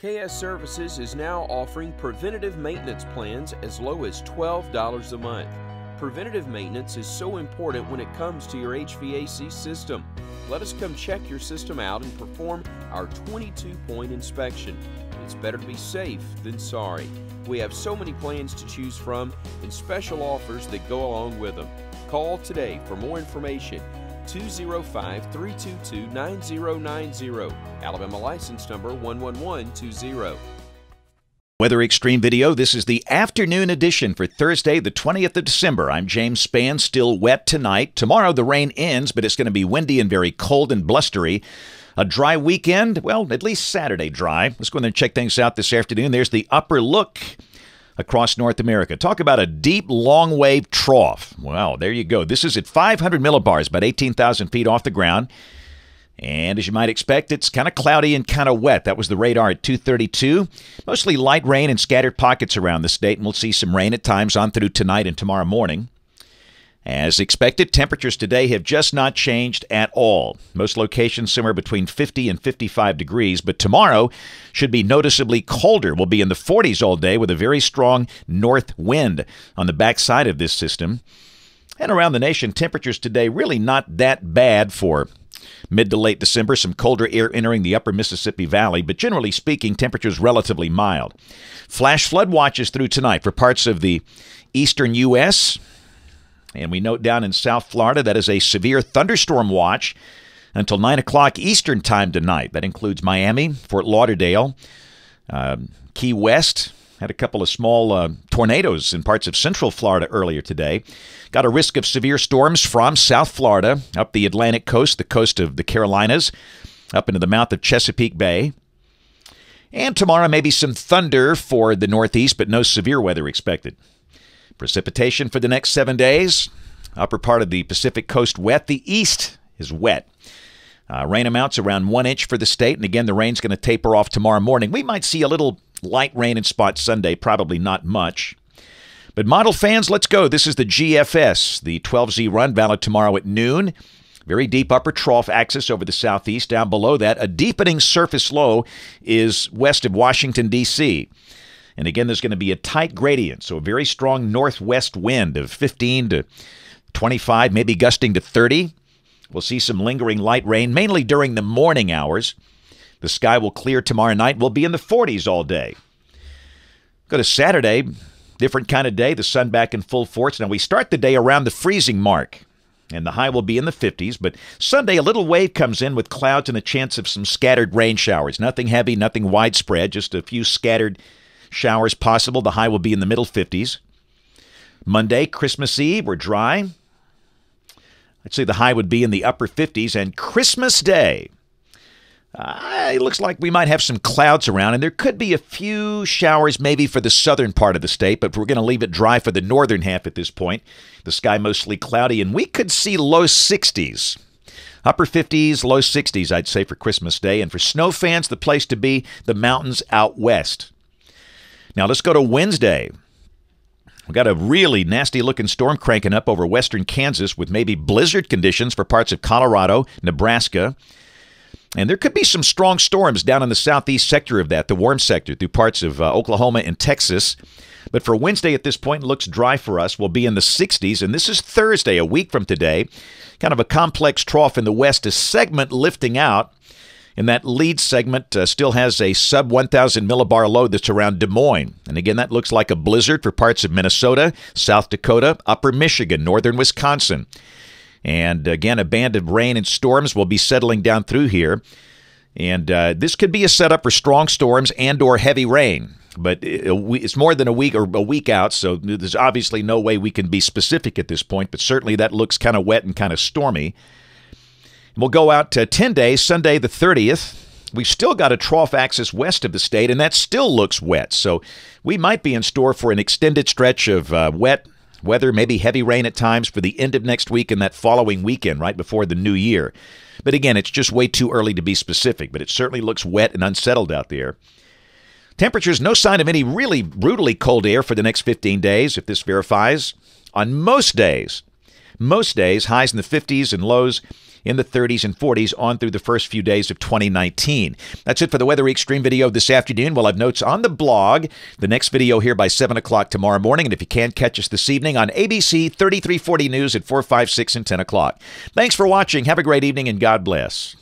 KS Services is now offering preventative maintenance plans as low as $12 a month. Preventative maintenance is so important when it comes to your HVAC system. Let us come check your system out and perform our 22-point inspection. It's better to be safe than sorry. We have so many plans to choose from and special offers that go along with them. Call today for more information. 205-322-9090. Alabama license number 11120. Weather Xtreme video. This is the afternoon edition for Thursday, the 20th of December. I'm James Spann. Still wet tonight. Tomorrow the rain ends, but it's going to be windy and very cold and blustery. A dry weekend. Well, at least Saturday dry. Let's go in and check things out this afternoon. There's the upper look across North America. Talk about a deep, long wave trough. Well, there you go. This is at 500 millibars, about 18,000 feet off the ground. And as you might expect, it's kind of cloudy and kind of wet. That was the radar at 2:32. Mostly light rain and scattered pockets around the state, and we'll see some rain at times on through tonight and tomorrow morning. As expected, temperatures today have just not changed at all. Most locations somewhere between 50 and 55 degrees, but tomorrow should be noticeably colder. We'll be in the 40s all day with a very strong north wind on the backside of this system. And around the nation, temperatures today really not that bad for mid to late December. Some colder air entering the upper Mississippi Valley, but generally speaking, temperatures relatively mild. Flash flood watches through tonight for parts of the eastern U.S., and we note down in South Florida that is a severe thunderstorm watch until 9 o'clock Eastern time tonight. That includes Miami, Fort Lauderdale, Key West. Had a couple of small tornadoes in parts of central Florida earlier today. Got a risk of severe storms from South Florida up the Atlantic coast, the coast of the Carolinas, up into the mouth of Chesapeake Bay. And tomorrow maybe some thunder for the Northeast, but no severe weather expected. Precipitation for the next 7 days. Upper part of the Pacific coast wet. The east is wet. Rain amounts around 1 inch for the state. And again, the rain's going to taper off tomorrow morning. We might see a little light rain in spots Sunday. Probably not much. But model fans, let's go. This is the GFS, the 12Z run, valid tomorrow at noon. Very deep upper trough axis over the southeast. Down below that, a deepening surface low is west of Washington, D.C., and again, there's going to be a tight gradient, so a very strong northwest wind of 15 to 25, maybe gusting to 30. We'll see some lingering light rain, mainly during the morning hours. The sky will clear tomorrow night. We'll be in the 40s all day. Go to Saturday, different kind of day, the sun back in full force. Now, we start the day around the freezing mark, and the high will be in the 50s. But Sunday, a little wave comes in with clouds and a chance of some scattered rain showers. Nothing heavy, nothing widespread, just a few scattered showers possible. The high will be in the middle 50s. Monday, Christmas Eve, we're dry. I'd say the high would be in the upper 50s. And Christmas Day, it looks like we might have some clouds around, and there could be a few showers maybe for the southern part of the state, but we're going to leave it dry for the northern half at this point. The sky mostly cloudy, and we could see low 60s. Upper 50s, low 60s, I'd say, for Christmas Day. And for snow fans, the place to be, the mountains out west. Now, let's go to Wednesday. We've got a really nasty-looking storm cranking up over western Kansas with maybe blizzard conditions for parts of Colorado, Nebraska. And there could be some strong storms down in the southeast sector of that, the warm sector, through parts of Oklahoma and Texas. But for Wednesday at this point, it looks dry for us. We'll be in the 60s, and this is Thursday, a week from today. Kind of a complex trough in the west, a segment lifting out. And that lead segment still has a sub-1,000 millibar low that's around Des Moines. And again, that looks like a blizzard for parts of Minnesota, South Dakota, upper Michigan, northern Wisconsin. And again, a band of rain and storms will be settling down through here. And this could be a setup for strong storms and or heavy rain. But it's more than a week or a week out, so there's obviously no way we can be specific at this point. But certainly that looks kind of wet and kind of stormy. We'll go out to 10 days, Sunday the 30th. We've still got a trough axis west of the state, and that still looks wet. So we might be in store for an extended stretch of wet weather, maybe heavy rain at times for the end of next week and that following weekend right before the new year. But again, it's just way too early to be specific, but it certainly looks wet and unsettled out there. Temperatures, no sign of any really brutally cold air for the next 15 days, if this verifies. On most days, highs in the 50s and lows in the 30s and 40s on through the first few days of 2019. That's it for the Weather Xtreme video this afternoon. We'll have notes on the blog. The next video here by 7 o'clock tomorrow morning. And if you can't catch us this evening on ABC 3340 News at 4, 5, 6, and 10 o'clock. Thanks for watching. Have a great evening and God bless.